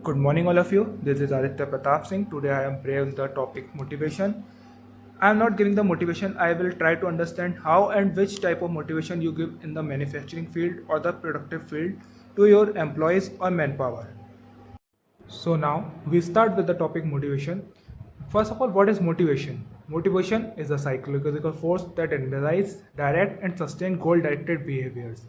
Good morning, all of you. This is Aditya Pratap Singh. Today I am bringing the topic motivation. I am not giving the motivation. I will try to understand how and which type of motivation you give in the manufacturing field or the productive field to your employees or manpower. So now we start with the topic motivation. First of all, what is motivation? Motivation is a psychological force that energizes, direct and sustain goal directed behaviors.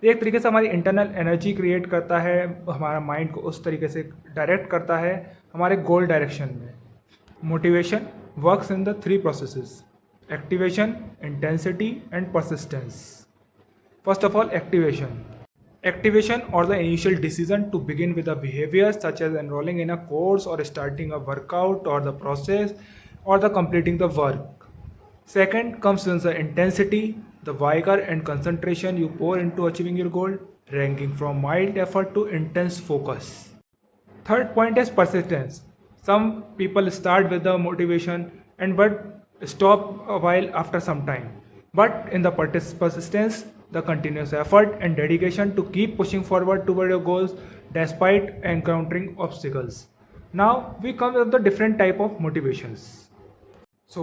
ये एक तरीके से हमारी internal energy create करता है, हमारा mind को उस तरीके से डायरेक्ट करता है हमारे गोल डायरेक्शन में. Motivation works in the three processes: activation, intensity and persistence. First of all, activation. Activation or the initial decision to begin with a behavior such as enrolling in a course or starting a workout or the process or the completing the work. Second comes in the intensity, the vigor and concentration you pour into achieving your goal, ranging from mild effort to intense focus. Third point is persistence. Some people start with the motivation and but stop a while after some time. But in the persistence, the continuous effort and dedication to keep pushing forward toward your goals despite encountering obstacles. Now we come to the different type of motivations. So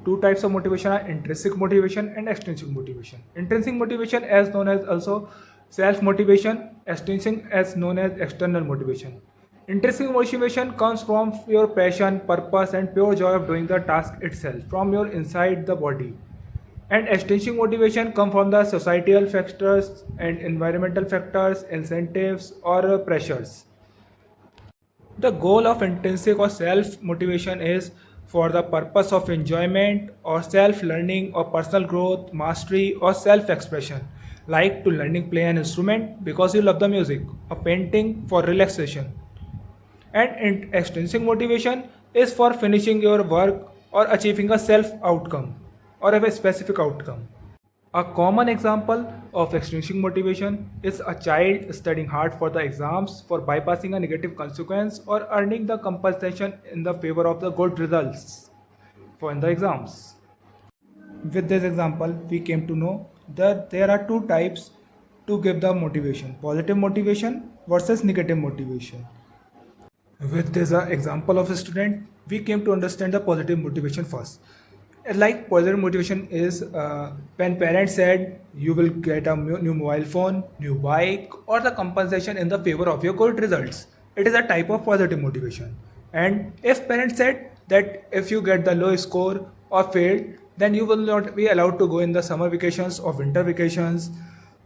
two types of motivation are intrinsic motivation and extrinsic motivation. Intrinsic motivation as known as also self-motivation, extrinsic as known as external motivation. Intrinsic motivation comes from your passion, purpose and pure joy of doing the task itself from your inside the body. And extrinsic motivation come from the societal factors and environmental factors, incentives or pressures. The goal of intrinsic or self-motivation is for the purpose of enjoyment or self-learning or personal growth, mastery or self-expression, like to learning play an instrument because you love the music, or painting for relaxation. And extrinsic motivation is for finishing your work or achieving a self outcome or a specific outcome. A common example of extrinsic motivation is a child studying hard for the exams for bypassing a negative consequence or earning the compensation in the favor of the good results for in the exams. With this example, we came to know that there are two types to give the motivation: positive motivation versus negative motivation. With this example of a student, we came to understand the positive motivation first. Like positive motivation is when parents said you will get a new mobile phone, new bike or the compensation in the favor of your good results. It is a type of positive motivation. And if parents said that if you get the low score or failed, then you will not be allowed to go in the summer vacations or winter vacations,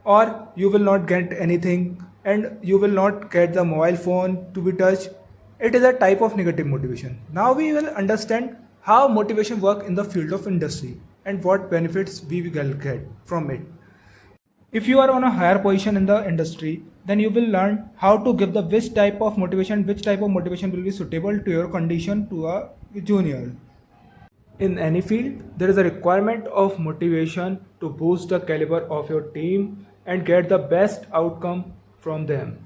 or you will not get anything and you will not get the mobile phone to be touched. It is a type of negative motivation. Now we will understand how motivation work in the field of industry and what benefits we will get from it. If you are on a higher position in the industry, then you will learn how to give the which type of motivation will be suitable to your condition to a junior. In any field, there is a requirement of motivation to boost the caliber of your team and get the best outcome from them.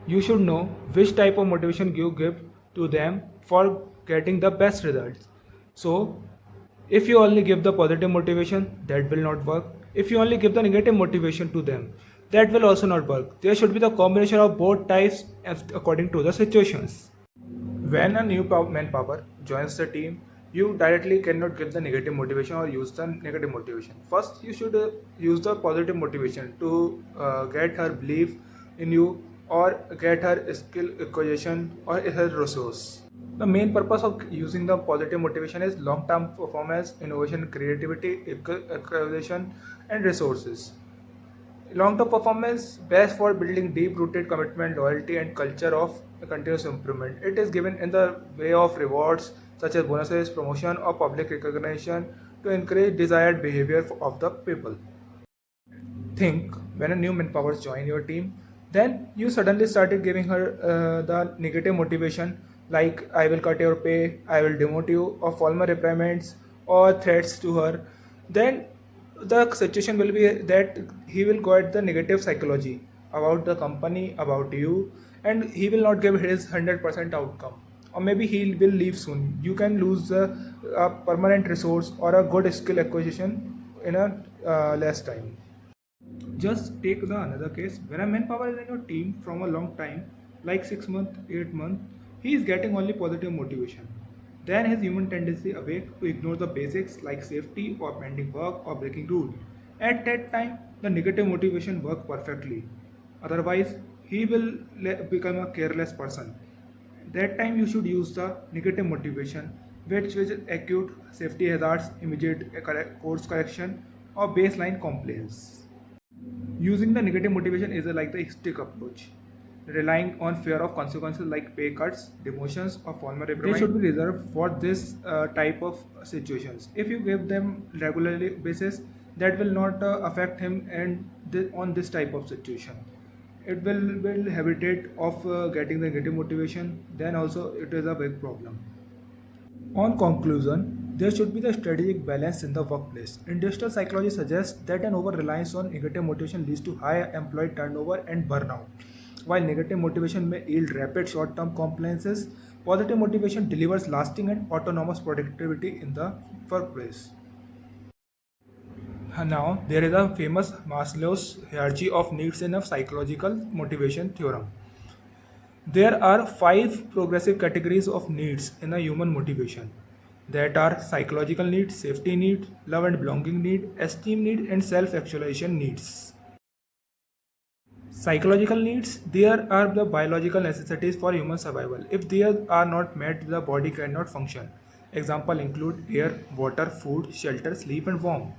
You should know which type of motivation you give to them for getting the best results. So, if you only give the positive motivation, that will not work. If you only give the negative motivation to them, that will also not work. There should be the combination of both types according to the situations. When a new manpower joins the team, you directly cannot give the negative motivation or use the negative motivation. First, you should use the positive motivation to get her belief in you or get her skill acquisition or her resource. The main purpose of using the positive motivation is long-term performance, innovation, creativity, acquisition, and resources. Long-term performance best for building deep-rooted commitment, loyalty, and culture of continuous improvement. It is given in the way of rewards such as bonuses, promotion, or public recognition to encourage desired behavior of the people. Think when a new manpower join your team, then you suddenly started giving her the negative motivation like I will cut your pay, I will demote you, or formal reprimands or threats to her. Then the situation will be that he will get the negative psychology about the company, about you, and he will not give his 100% outcome, or maybe he will leave soon. You can lose a permanent resource or a good skill acquisition in a less time. Just take the another case when a manpower is in your team from a long time, like 6 months, 8 months, he is getting only positive motivation. Then his human tendency awake to ignore the basics like safety or pending work or breaking rule. At that time, the negative motivation works perfectly. Otherwise, he will become a careless person. That time you should use the negative motivation, which is acute safety hazards, immediate course correction, or baseline compliance. Using the negative motivation is like the stick approach, relying on fear of consequences like pay cuts, demotions, or formal reprimand. They should be reserved for this type of situations. If you give them regularly basis, that will not affect him and on this type of situation. It will habitat of getting the negative motivation. Then also it is a big problem. On conclusion, there should be the strategic balance in the workplace. Industrial psychology suggests that an over reliance on negative motivation leads to high employee turnover and burnout. While negative motivation may yield rapid short term compliances, positive motivation delivers lasting and autonomous productivity in the workplace. Now, there is a famous Maslow's hierarchy of needs in a psychological motivation theorem. There are five progressive categories of needs in a human motivation that are psychological needs, safety need, love and belonging need, esteem need, and self-actualization needs. Psychological needs, there are the biological necessities for human survival. If these are not met, the body cannot function. Example include air, water, food, shelter, sleep, and warmth.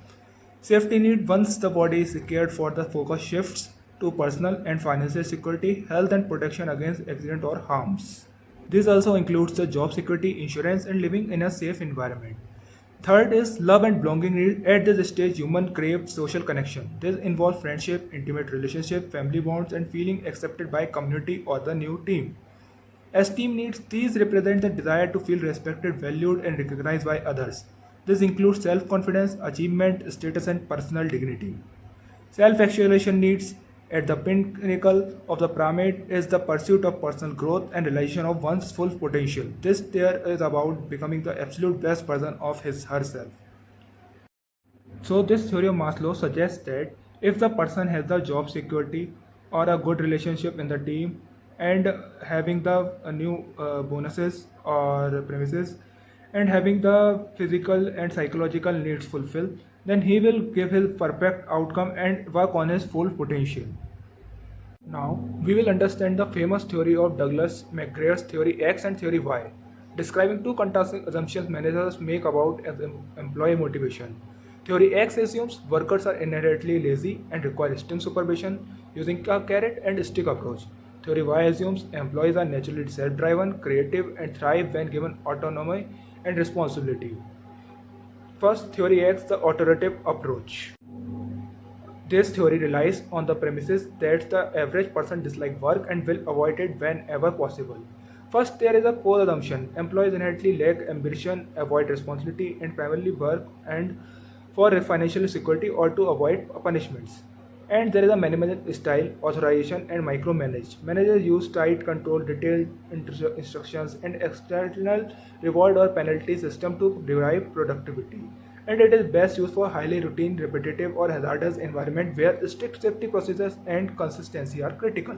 Safety need, once the body is secured for the focus shifts to personal and financial security, health and protection against accident or harms. This also includes the job security, insurance, and living in a safe environment. Third is love and belonging need. At this stage, human crave social connection. This involves friendship, intimate relationship, family bonds, and feeling accepted by community or the new team. Esteem needs, these represent the desire to feel respected, valued, and recognized by others. This includes self confidence, achievement, status, and personal dignity. Self actualization needs, at the pinnacle of the pyramid, is the pursuit of personal growth and realization of one's full potential. This there is about becoming the absolute best version of his herself. So this theory of Maslow suggests that if the person has the job security or a good relationship in the team and having the new bonuses or premises and having the physical and psychological needs fulfilled, then he will give his perfect outcome and work on his full potential. Now, we will understand the famous theory of Douglas McGrath's theory X and theory Y, describing two contrasting assumptions managers make about employee motivation. Theory X assumes workers are inherently lazy and require string supervision using a carrot and stick approach. Theory Y assumes employees are naturally self-driven, creative, and thrive when given autonomy and responsibility. First, theory X, the authoritative approach. This theory relies on the premises that the average person dislikes work and will avoid it whenever possible. First, there is a core assumption. Employees inherently lack ambition, avoid responsibility, and primarily work and for financial security or to avoid punishments. And there is a management style, authorization, and micromanage. Managers use tight control, detailed instructions, and external reward or penalty system to derive productivity. And it is best used for highly routine, repetitive, or hazardous environment where strict safety procedures and consistency are critical.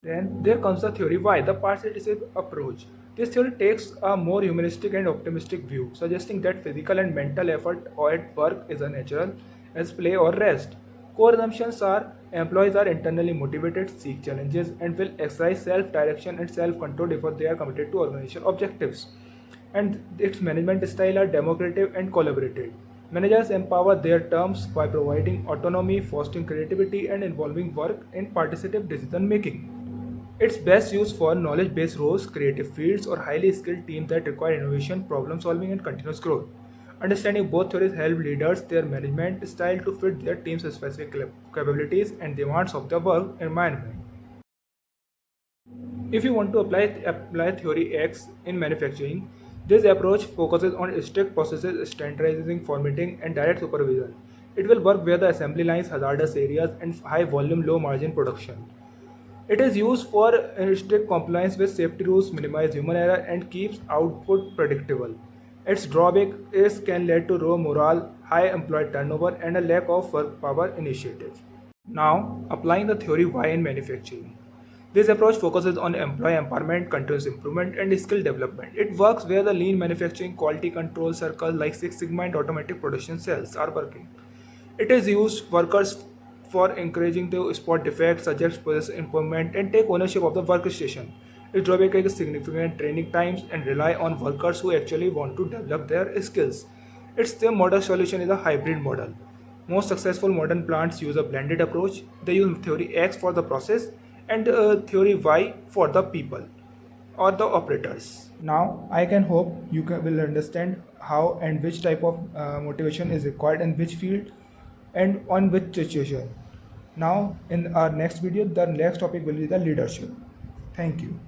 Then there comes the theory Y, the participative approach. This theory takes a more humanistic and optimistic view, suggesting that physical and mental effort at work is as natural as play or rest. Core assumptions are employees are internally motivated, seek challenges, and will exercise self-direction and self-control if they are committed to organizational objectives. And its management style are democratic and collaborative. Managers empower their terms by providing autonomy, fostering creativity, and involving work in participative decision making. It's best used for knowledge-based roles, creative fields, or highly skilled teams that require innovation, problem-solving, and continuous growth. Understanding both theories help leaders their management style to fit their team's specific capabilities and demands of the work environment. If you want to apply theory X in manufacturing, this approach focuses on strict processes, standardizing, formatting, and direct supervision. It will work where the assembly lines, hazardous areas, and high volume, low margin production. It is used for strict compliance with safety rules, minimize human error, and keeps output predictable. Its drawback is can lead to low morale, high employee turnover, and a lack of work power initiatives. Now, applying the theory Y in manufacturing. This approach focuses on employee empowerment, continuous improvement, and skill development. It works where the lean manufacturing, quality control circles like Six Sigma and automatic production cells are working. It is used workers for encouraging to spot defects, suggest process improvement, and take ownership of the workstation. Its drawback is significant training times and rely on workers who actually want to develop their skills. Its the model solution is a hybrid model. Most successful modern plants use a blended approach. They use theory X for the process and theory Y for the people or the operators. Now, I can hope will understand how and which type of motivation is required in which field and on which situation. Now, in our next video, the next topic will be the leadership. Thank you.